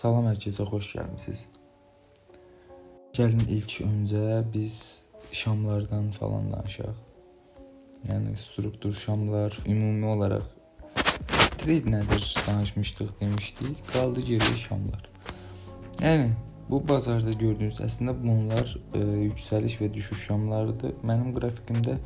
Salam hər kəsə, xoş gəlmisiniz. Gəlin ilk öncə biz şamlardan falan danışaq. Yəni struktur şamlar, ümumi olaraq trade nədir danışmışdıq, demişdik. Qaldı geriyə şamlar. Yəni bu bazarda gördüyünüz əslində bunlar yüksəliş və düşüş şamlarıdır. Mənim qrafikimdə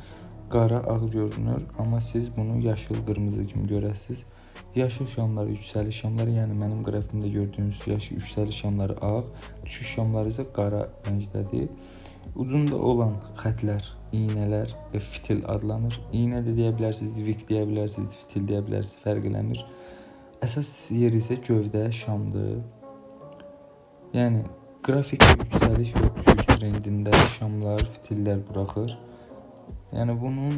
qara, ağ görünür, amma siz bunu yaşıl, qırmızı kimi görəsiniz. Yaşıl şamları yüksəliş şamları, yəni mənim qrafikimdə gördüyünüz yüksəliş şamları ağ, düşüş şamları isə qara rəngdədir. Ucunda olan xətlər, iynələr və fitil adlanır. İynə də deyə bilərsiniz, vik deyə bilərsiniz, fitil deyə bilərsiniz, fərq eləmir. Əsas yeri isə gövdə şamdır. Yəni qrafik yüksəliş və düşüş trendində şamlar, fitillər buraxır. Yəni bunun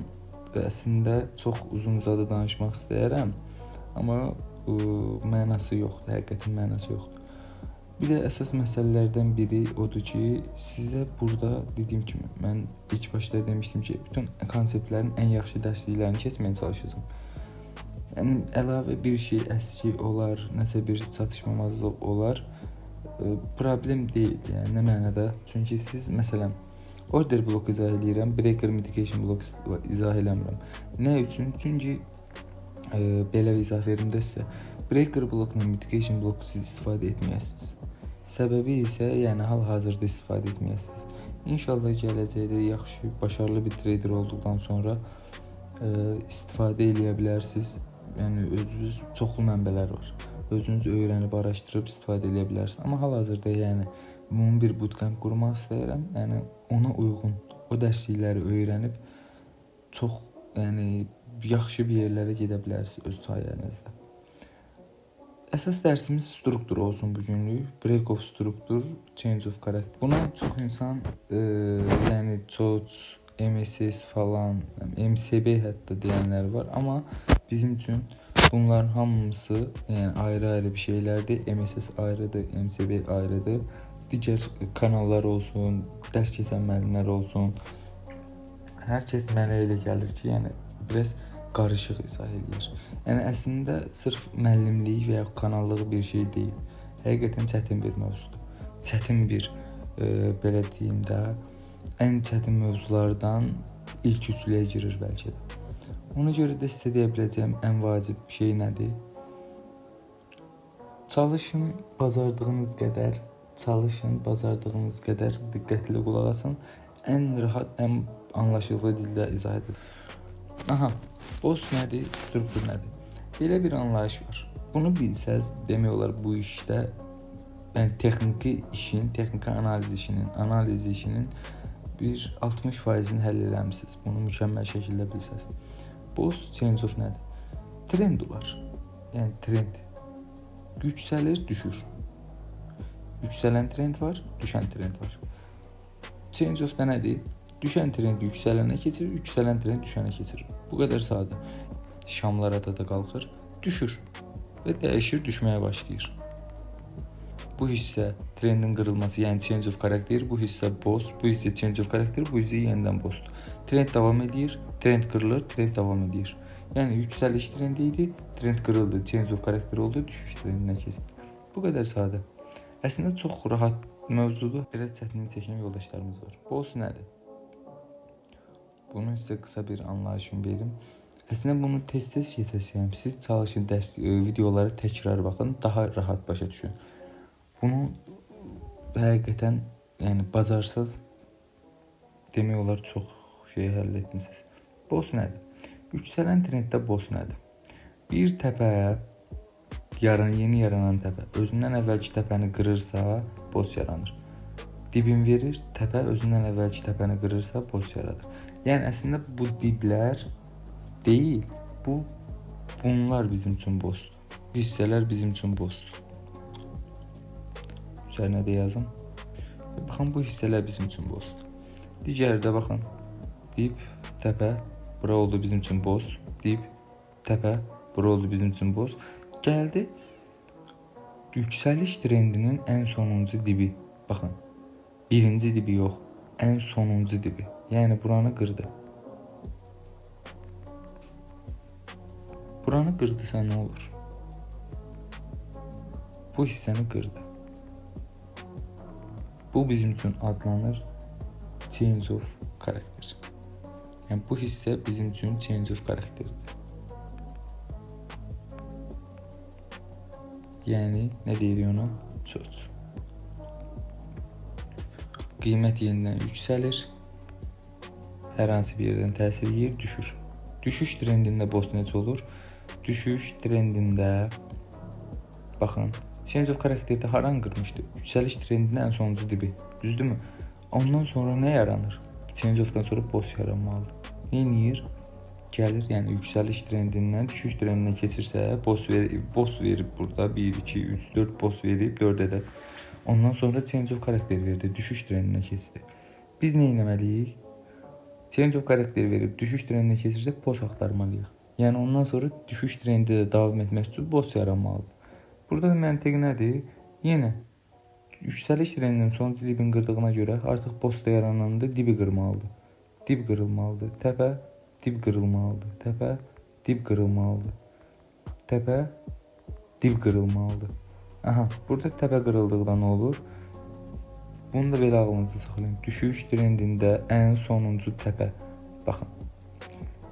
əslində çox uzun-uzadı danışmaq istəyirəm, amma mənası yoxdur, həqiqətən mənası yoxdur. Bir də əsas məsələlərdən biri odur ki, sizə burada dediyim kimi, mən ilk başda demişdim ki, bütün konseptlərin ən yaxşı dərsliklərini keçməyə çalışacağam. Yəni əlavə bir şey əski olar, nəsə bir çatışmamazlıq olar, problem deyil, yəni nə mənada? Çünki siz məsələn order bloku izah edirəm, breaker mitigation bloku izah eləmirəm. Nə üçün? Çünki belə izah verim də sizə. Breaker blokla mitigation bloku siz istifadə etməyəsiniz. Səbəbi isə yəni hal-hazırda istifadə etməyəsiniz. İnşallah gələcəkdə yaxşı, başarılı bir trader olduqdan sonra istifadə eləyə bilərsiniz. Yəni özünüz çoxlu mənbələr var. Özünüz öyrənib, araşdırıb istifadə eləyə bilərsiniz. Amma hal-hazırda yəni bunun bir bootcamp qurmaq istəyirəm. Yəni ona uyğun o dərslikləri öyrənib çox yəni yaxşı bir yerlərə gedə bilərsiniz öz sayənizdə. Əsas dərsimiz struktur olsun bu günlük. Break of struktur, change of character. Buna çox insan yəni COACH, MSS falan, MCB hətta deyənlər var. Amma bizim üçün bunların hamısı yəni ayrı-ayrı bir şeylərdir. MSS ayrıdır, MCB ayrıdır. Digər kanallar olsun, dərs keçən müəllimlər olsun. Hər kəs mənə elə gəlir ki, yəni biraz qarışıq izah edir. Yəni əslində sırf müəllimlik və ya kanallığı bir şey deyil. Həqiqətən çətin bir mövzudur. Çətin bir belə deyim də, ən çətin mövzulardan ilk üçlüyə girir bəlkə də. Ona görə də sizə deyə biləcəyim ən vacib şey nədir? Çalışın bacardığınız qədər diqqətli qulaq asın. Ən rahat, ən anlaşılır dildə izah edin. Aha, boss nədir, struktur nədir? Belə bir anlayış var. Bunu bilsəz, demək olar bu işdə yəni texniki işin, texniki analiz işinin bir 60%-ni həll eləmisiniz. Bunu mükəmməl şəkildə bilsəz. Boss change of nədir? Trend olar. Yəni trend yüksəlir, düşür. Yüksələn trend var, düşən trend var. Change of da nədir? Düşən trend yüksələnə keçir, yüksələn trend düşənə keçir. Bu qədər sadə. Şamlar adada qalxır, düşür və dəyişir, düşməyə başlayır. Bu hissə trendin qırılması, yəni change of character, bu hissə boss, bu hissə change of character, bu hissə yenidən bossdur. Trend davam edir, trend qırılır, trend davam edir. Yəni yüksəliş trendi idi, trend qırıldı, change of character oldu, düşüş trendinə keçdi. Bu qədər sadə. Əslində çox rahat mövzudur. Biraz çətinlik çəkən yoldaşlarımız var. Boss nədir? Bunu sizə qısa bir anlayışımı verim. Əslində bunu tez-tez keçəsiyəm. Siz çalışın, videoları təkrar baxın, daha rahat başa düşün. Bunu həqiqətən yəni bacarsaz demək olar çox şey həll etmisiniz. Boss nədir? Yüksələn trenddə boss nədir? Bir təpə, yeni yaranan təpə özündən əvvəlki təpəni qırırsa, boss yaranır. Dibin verir, təpə özündən əvvəlki təpəni qırırsa, boss yaradır. Yəni əslində bu diblər deyil, bunlar bizim üçün bossdur. Bu hissələr bizim üçün bossdur. Üzərinə də yazın. Baxın, bu hissələr bizim üçün bossdur. Digərdə baxın, dib, təpə, bura oldu bizim üçün boss, dib, təpə, bura oldu bizim üçün boss. Gəldi, yüksəliş trendinin ən sonuncu dibi, baxın, birinci dibi yox, ən sonuncu dibi. Yəni buranı qırdı. Buranı qırdısa nə olur? Bu hissəni qırdı. Bu bizim üçün adlanır change of karakter. Yəni bu hissə bizim üçün change of karakterdir. Yəni nə deyirik ona? Söz. Qiymət yenidən yüksəlir. Hər hansı bir yerdən təsir yer, düşür. Düşüş trendində boss necə olur? Düşüş trendində baxın, change of karakterdə haran qırmışdı? Yüksəliş trendinin ən sonuncu dibi. Düzdürmü? Ondan sonra nə yaranır? Change of'dan sonra boss yaranmalıdır. Neyir? Gəlir, yəni yüksəliş trendindən düşüş trendinə keçirsə, boss verib burada 1, 2, 3, 4 boss verib 4 ədəd. Ondan sonra change of karakter verdi, düşüş trendinə keçdi. Biz nə etməliyik? Change of karakter verib düşüş trendinə keçirsək, boss axtarmalıyıq. Yəni ondan sonra düşüş trendi də davam etmək üçün boss yaranmalıdır. Burada məntiq nədir? Yenə yüksəliş trendinin sonuncu dibini qırdığına görə artıq boss da yarananda dibi qırmalıdır. Dib qırılmalıdır. Təpə, dib qırılmalıdır. Təpə, dib qırılmalıdır. Təpə, dib qırılmalıdır. Aha, burada təpə qırıldıqda nə olur? Bunu da belə ağlınızda saxlayın. Düşüş trendində ən sonuncu təpə. Baxın.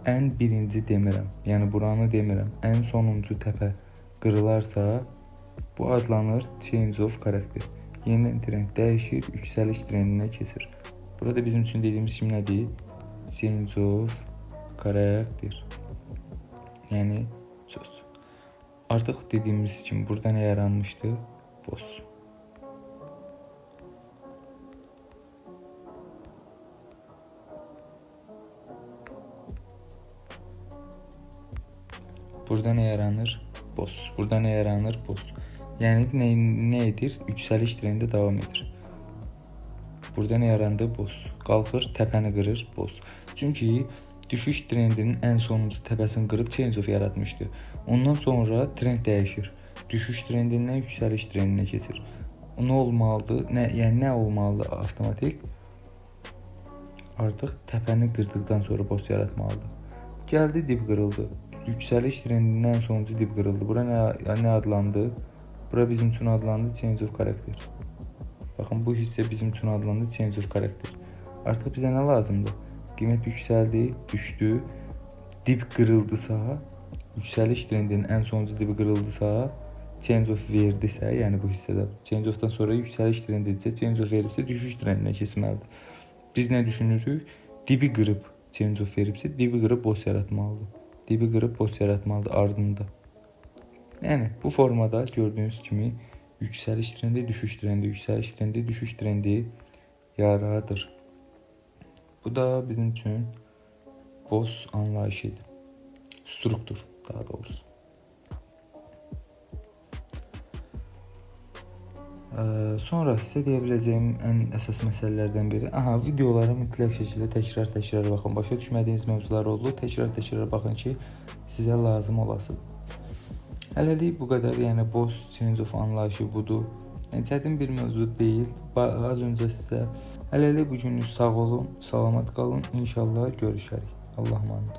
Ən birinci demirəm. Yəni buranı demirəm. Ən sonuncu təpə qırılarsa bu adlanır change of karakter. Yeni trend dəyişir, yüksəliş trendinə keçir. Burada bizim üçün dediyimiz kimi nədir? Change of karakter. Yəni söz. Artıq dediyimiz kimi burada nə yaranmışdı? Boss. Burada nə yaranır? Boss. Burada nə yaranır? Boss. Yəni nə edir? Yüksəliş trendi davam edir. Burada nə yarandı? Boss. Qalxır, təpəni qırır, boss. Çünki düşüş trendinin ən sonuncu təpəsini qırıb change of yaratmışdı. Ondan sonra trend dəyişir. Düşüş trendindən yüksəliş trendinə keçir. Nə olmalıdır? Yəni nə olmalıdır avtomatik? Artıq təpəni qırdıqdan sonra boss yaratmalıdır. Gəldi, dib qırıldı. Yüksəliş trendindən sonuncu dib qırıldı. Bura nə adlandı? Bura bizim üçün adlandı change of karakter. Baxın, bu hissə bizim üçün adlandı change of karakter. Artıq bizə nə lazımdır? Qiymət yüksəldi, düşdü, dib qırıldısa, yüksəliş trendinin ən sonuncu dibi qırıldısa, change of verdisə, yəni bu hissədə change of'dan sonra yüksəliş trendi edəcək, change of veribsə düşüş trendinə keçməlidir. Biz nə düşünürük? Dibi qırıb change of veribsə, dibi qırıb boss yaratmalıdır. Dibi qırıb boss yaratmalıdır ardında. Yəni bu formada gördüyünüz kimi yüksəliş trendi, düşüş trendi, yüksəliş trendi, düşüş trendi yaradır. Bu da bizim üçün boss anlayışıdır. Struktur daha doğrusu. Sonra sizə deyə biləcəyim ən əsas məsələlərdən biri. Videolara mütləq şəkildə təkrar baxın. Başa düşmədiyiniz mövzular oldu. Təkrar baxın ki, sizə lazım olasın. Hələlik bu qədər. Yəni boss change of anlayışı budur. Yəni çətin bir mövzu deyil. Az öncə sizə hələlik bu günlük sağ olun, salamat qalın. İnşallah görüşərik. Allah əmanət.